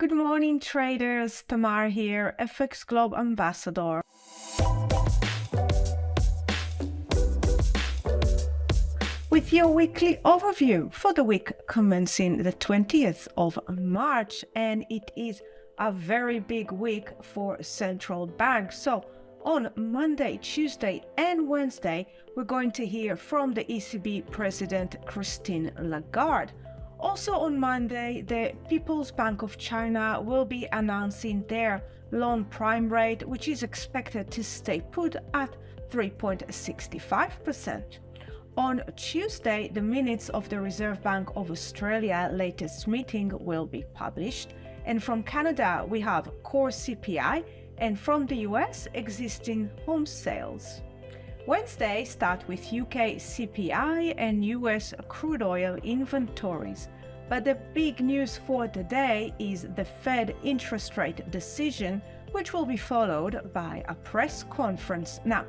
Good morning, traders. Tamar here, FXGlobe ambassador. With your weekly overview for the week commencing the 20th of March, and it is a very big week for central banks. So on Monday, Tuesday, and Wednesday, we're going to hear from the ECB President Christine Lagarde. Also on Monday, the People's Bank of China will be announcing their loan prime rate, which is expected to stay put at 3.65%. On Tuesday, the minutes of the Reserve Bank of Australia latest meeting will be published. And from Canada, we have core CPI, and from the US, existing home sales. Wednesday start with UK CPI and US crude oil inventories. But the big news for the day is the Fed interest rate decision, which will be followed by a press conference. Now,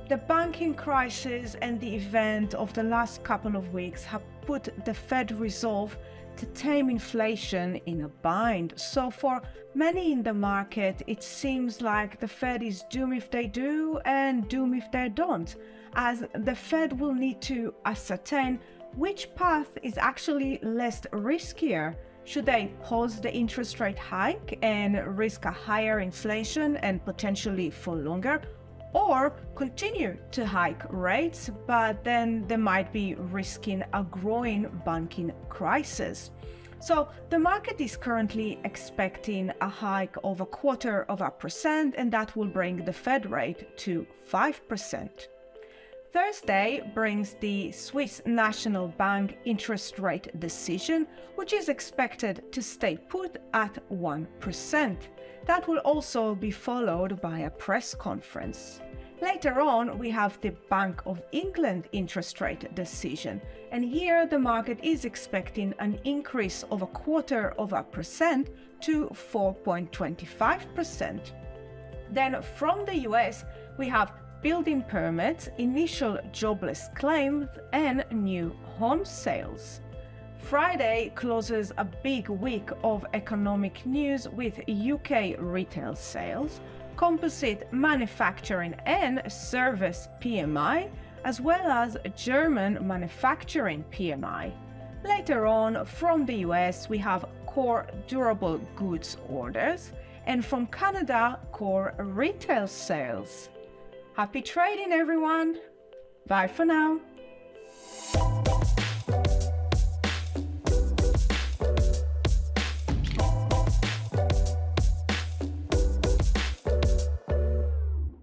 the banking crisis and the event of the last couple of weeks have put the Fed resolve to tame inflation in a bind. So for many in the market, it seems like the Fed is doomed if they do and doomed if they don't, as the Fed will need to ascertain which path is actually less riskier. Should they pause the interest rate hike and risk a higher inflation and potentially for longer, or continue to hike rates, but then they might be risking a growing banking crisis? So the market is currently expecting a hike of 0.25%, and that will bring the Fed rate to 5%. Thursday brings the Swiss National Bank interest rate decision, which is expected to stay put at 1%. That will also be followed by a press conference. Later on, we have the Bank of England interest rate decision, and here the market is expecting an increase of 0.25% to 4.25%. Then from the US, we have building permits, initial jobless claims, and new home sales. Friday closes a big week of economic news with UK retail sales, composite manufacturing and service PMI, as well as German manufacturing PMI. Later on, from the US, we have core durable goods orders, and from Canada, core retail sales. Happy trading, everyone! Bye for now.